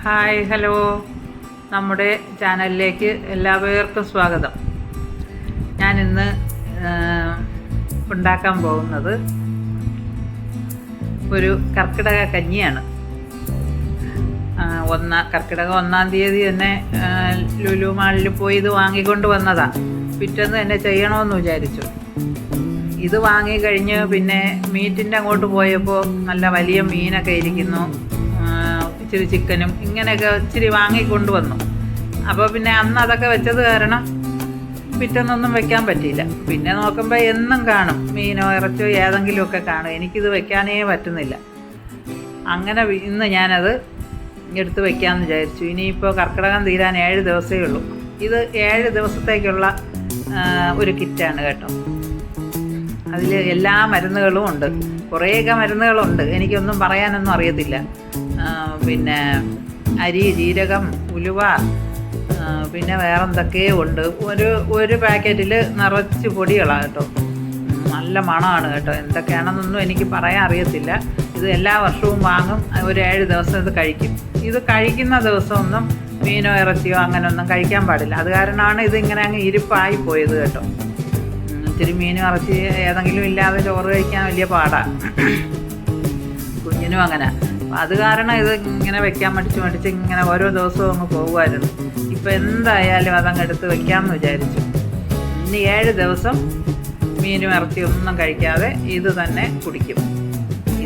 Hi hello, നമ്മുടെ ചാനലിലേക്ക് എല്ലാവർക്കും സ്വാഗതം. ഞാനിന്ന് ഉണ്ടാക്കാൻ പോകുന്നത് ഒരു കർക്കിടക കഞ്ഞിയാണ്. കർക്കിടക 1-ാം തീയതി തന്നെ ലുലു മാളിൽ പോയി ഇത് വാങ്ങിക്കൊണ്ട് വന്നതാണ്. പിറ്റേന്ന് തന്നെ ചെയ്യണമെന്ന് വിചാരിച്ചു. ഇത് വാങ്ങിക്കഴിഞ്ഞ് പിന്നെ മീറ്റിൻ്റെ അങ്ങോട്ട് പോയപ്പോൾ നല്ല വലിയ മീനൊക്കെ ഇരിക്കുന്നു, ഇച്ചിരി ചിക്കനും ഇങ്ങനെയൊക്കെ ഇച്ചിരി വാങ്ങിക്കൊണ്ട് വന്നു. അപ്പോൾ പിന്നെ അന്ന് അതൊക്കെ വെച്ചത് കാരണം പിറ്റേന്നൊന്നും വെക്കാൻ പറ്റിയില്ല. പിന്നെ നോക്കുമ്പോൾ എന്നും കാണും, മീനോ ഇറച്ചോ ഏതെങ്കിലുമൊക്കെ കാണും. എനിക്കിത് വെക്കാനേ പറ്റുന്നില്ല. അങ്ങനെ ഇന്ന് ഞാനത് എടുത്ത് വയ്ക്കാമെന്ന് വിചാരിച്ചു. ഇനിയിപ്പോൾ കർക്കിടകം തീരാൻ 7 ദിവസമേ ഉള്ളൂ. ഇത് 7 ദിവസത്തേക്കുള്ള ഒരു കിറ്റാണ് കേട്ടോ. അതിൽ എല്ലാ മരുന്നുകളും ഉണ്ട്, കുറേയൊക്കെ മരുന്നുകളുണ്ട്. എനിക്കൊന്നും പറയാനൊന്നും അറിയത്തില്ല. പിന്നെ അരി, ജീരകം, ഉലുവ, പിന്നെ വേറെ എന്തൊക്കെയോ ഉണ്ട്. ഒരു പാക്കറ്റിൽ നിറച്ച് പൊടികളാണ് കേട്ടോ. നല്ല മണമാണ് കേട്ടോ. എന്തൊക്കെയാണെന്നൊന്നും എനിക്ക് പറയാൻ അറിയത്തില്ല. ഇത് എല്ലാ വർഷവും വാങ്ങും. ഒരു 7 ദിവസം ഇത് കഴിക്കും. ഇത് കഴിക്കുന്ന ദിവസമൊന്നും മീനോ ഇറച്ചിയോ അങ്ങനെയൊന്നും കഴിക്കാൻ പാടില്ല. അത് കാരണമാണ് ഇതിങ്ങനെ അങ്ങ് ഇരിപ്പായി പോയത് കേട്ടോ. ഇച്ചിരി മീനും ഇറച്ചി ഏതെങ്കിലും ഇല്ലാതെ ചോറ് കഴിക്കാൻ വലിയ പാടാണ്. കുഞ്ഞിനും അങ്ങനെ. അത് കാരണം ഇത് ഇങ്ങനെ വെക്കാൻ മടിച്ച് ഇങ്ങനെ ഓരോ ദിവസവും അങ്ങ് പോകുമായിരുന്നു. ഇപ്പം എന്തായാലും അതങ്ങ് എടുത്ത് വെക്കാമെന്ന് വിചാരിച്ചു. ഇനി 7 ദിവസം മീനും ഇറച്ചിയും ഒന്നും കഴിക്കാതെ ഇത് തന്നെ കുടിക്കും.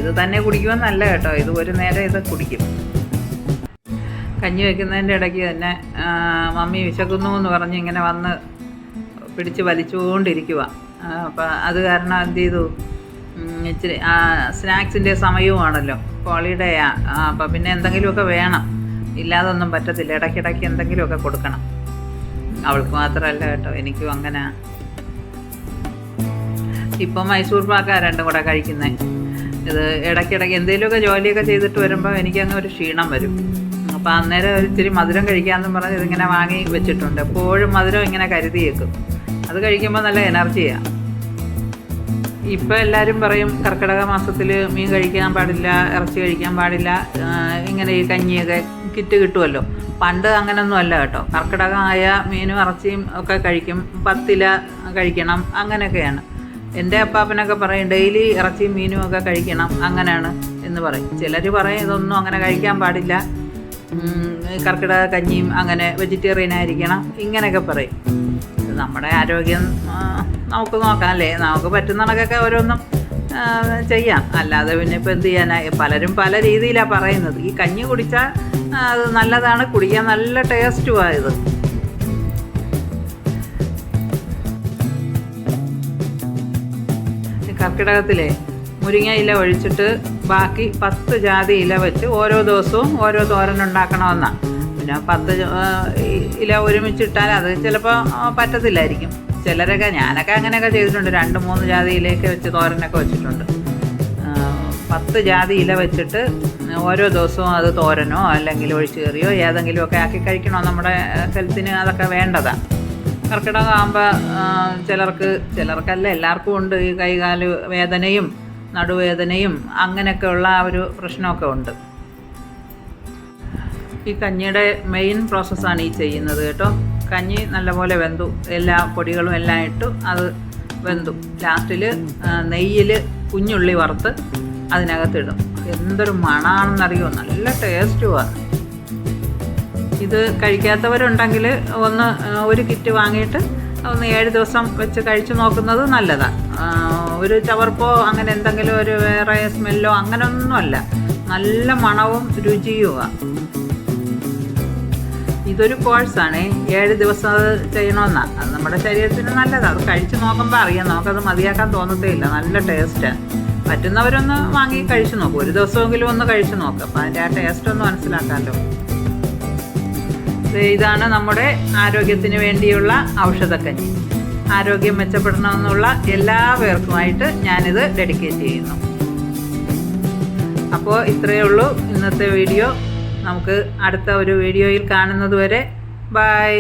ഇത് തന്നെ കുടിക്കുമെന്നല്ല കേട്ടോ, ഇത് ഒരു നേരം ഇത് കുടിക്കും. കഞ്ഞി വയ്ക്കുന്നതിൻ്റെ ഇടയ്ക്ക് തന്നെ മമ്മി വിശക്കുന്നു എന്ന് പറഞ്ഞ് ഇങ്ങനെ വന്ന് പിടിച്ച് വലിച്ചുകൊണ്ടിരിക്കുക. അപ്പം അത് കാരണം എന്ത് ചെയ്തു, ഇച്ചിരി സ്നാക്സിൻ്റെ സമയവുമാണല്ലോ, ഹോളിഡേയാണ്. അപ്പം പിന്നെ എന്തെങ്കിലുമൊക്കെ വേണം, ഇല്ലാതൊന്നും പറ്റത്തില്ല. ഇടയ്ക്കിടയ്ക്ക് എന്തെങ്കിലുമൊക്കെ കൊടുക്കണം. അവൾക്ക് മാത്രമല്ല കേട്ടോ, എനിക്കും അങ്ങനെ. ഇപ്പം മൈസൂർ പാക്കാണ് രണ്ടും കൂടെ കഴിക്കുന്നത്. ഇത് ഇടയ്ക്കിടയ്ക്ക് എന്തെങ്കിലുമൊക്കെ ജോലിയൊക്കെ ചെയ്തിട്ട് വരുമ്പോൾ എനിക്കങ്ങ് ഒരു ക്ഷീണം വരും. അപ്പം അന്നേരം ഒരു ഇച്ചിരി മധുരം കഴിക്കാമെന്നും പറഞ്ഞ് ഇതിങ്ങനെ വാങ്ങി വെച്ചിട്ടുണ്ട്. എപ്പോഴും മധുരം ഇങ്ങനെ കരുതി വെക്കും. അത് കഴിക്കുമ്പോൾ നല്ല എനർജിയാണ്. ഇപ്പം എല്ലാവരും പറയും കർക്കിടക മാസത്തിൽ മീൻ കഴിക്കാൻ പാടില്ല, ഇറച്ചി കഴിക്കാൻ പാടില്ല, ഇങ്ങനെ ഈ കഞ്ഞിയൊക്കെ കിറ്റ് കിട്ടുമല്ലോ. പണ്ട് അങ്ങനെയൊന്നും അല്ല കേട്ടോ. കർക്കിടകമായ മീനും ഇറച്ചിയും ഒക്കെ കഴിക്കും, 10 ഇല കഴിക്കണം, അങ്ങനെയൊക്കെയാണ്. എൻ്റെ അപ്പാപ്പനൊക്കെ പറയും ഡെയിലി ഇറച്ചിയും മീനും ഒക്കെ കഴിക്കണം, അങ്ങനെയാണ് എന്ന് പറയും. ചിലർ പറയും ഇതൊന്നും അങ്ങനെ കഴിക്കാൻ പാടില്ല, കർക്കിടക കഞ്ഞിയും അങ്ങനെ വെജിറ്റേറിയൻ ആയിരിക്കണം, ഇങ്ങനെയൊക്കെ പറയും. നമ്മുടെ ആരോഗ്യം നമുക്ക് നോക്കാം അല്ലേ, നമുക്ക് പറ്റുന്ന കണക്കൊക്കെ ഓരോന്നും ചെയ്യാം. അല്ലാതെ പിന്നെ ഇപ്പോൾ എന്ത് ചെയ്യാനായി, പലരും പല രീതിയിലാണ് പറയുന്നത്. ഈ കഞ്ഞി കുടിച്ചാൽ അത് നല്ലതാണ്, കുടിക്കാൻ നല്ല ടേസ്റ്റുമാണ് ഇത്. കർക്കിടകത്തിലെ മുരിങ്ങ ഇല ഒഴിച്ചിട്ട് ബാക്കി 10 ജാതി ഇല വെച്ച് ഓരോ ദിവസവും ഓരോ തോരനുണ്ടാക്കണമെന്നാണ്. പിന്നെ 10 ഇല ഒരുമിച്ചിട്ടാൽ അത് ചിലപ്പോൾ പറ്റത്തില്ലായിരിക്കും. ചിലരൊക്കെ, ഞാനൊക്കെ അങ്ങനെയൊക്കെ ചെയ്തിട്ടുണ്ട്. 2-3 ജാതി ഇലയൊക്കെ വെച്ച് തോരനൊക്കെ വെച്ചിട്ടുണ്ട്. 10 ജാതി ഇല വെച്ചിട്ട് ഓരോ ദിവസവും അത് തോരനോ അല്ലെങ്കിൽ ഒഴിച്ചു കറിയോ ഏതെങ്കിലുമൊക്കെ ആക്കി കഴിക്കണോ. നമ്മുടെ ഹെൽത്തിന് അതൊക്കെ വേണ്ടതാണ്. കർക്കിടകം ആകുമ്പോൾ ചിലർക്കല്ല എല്ലാവർക്കും ഉണ്ട് ഈ കൈകാല് വേദനയും നടുവേദനയും അങ്ങനെയൊക്കെയുള്ള ആ ഒരു പ്രശ്നമൊക്കെ ഉണ്ട്. ഈ കഞ്ഞിയുടെ മെയിൻ പ്രോസസ്സാണ് ഈ ചെയ്യുന്നത് കേട്ടോ. കഞ്ഞി നല്ലപോലെ വെന്തു, എല്ലാ പൊടികളും എല്ലാം ഇട്ടു അത് വെന്തു. ലാസ്റ്റിൽ നെയ്യിൽ കുഞ്ഞുള്ളി വറുത്ത് അതിനകത്തിടും. എന്തൊരു മണമാണെന്നറിയോ, നല്ല ടേസ്റ്റുമാണ്. ഇത് കഴിക്കാത്തവരുണ്ടെങ്കിൽ ഒരു കിറ്റ് വാങ്ങിയിട്ട് 7 ദിവസം വെച്ച് കഴിച്ചു നോക്കുന്നത് നല്ലതാണ്. ഒരു ചവർപ്പോ അങ്ങനെ എന്തെങ്കിലും ഒരു വേറെ സ്മെല്ലോ അങ്ങനെയൊന്നുമല്ല, നല്ല മണവും രുചിയുമാണ്. ഇതൊരു കോഴ്സാണ്. 7 ദിവസം അത് ചെയ്യണമെന്നാണ്. അത് നമ്മുടെ ശരീരത്തിന് നല്ലതാണ്. അത് കഴിച്ച് നോക്കുമ്പോൾ അറിയാം, നമുക്കത് മതിയാക്കാൻ തോന്നത്തേ ഇല്ല. നല്ല ടേസ്റ്റാണ്. പറ്റുന്നവരൊന്ന് വാങ്ങി കഴിച്ചു നോക്കും, ഒരു ദിവസമെങ്കിലും ഒന്ന് കഴിച്ചു നോക്കും. അപ്പം അതിൻ്റെ ആ ടേസ്റ്റ് ഒന്ന് മനസ്സിലാക്കാമല്ലോ. ഇതാണ് നമ്മുടെ ആരോഗ്യത്തിന് വേണ്ടിയുള്ള ഔഷധക്കഞ്ഞി. ആരോഗ്യം മെച്ചപ്പെടണമെന്നുള്ള എല്ലാ പേർക്കുമായിട്ട് ഞാനിത് ഡെഡിക്കേറ്റ് ചെയ്യുന്നു. അപ്പോൾ ഇത്രയേ ഉള്ളൂ ഇന്നത്തെ വീഡിയോ. നമുക്ക് അടുത്ത ഒരു വീഡിയോയിൽ കാണുന്നത് വരെ ബൈ.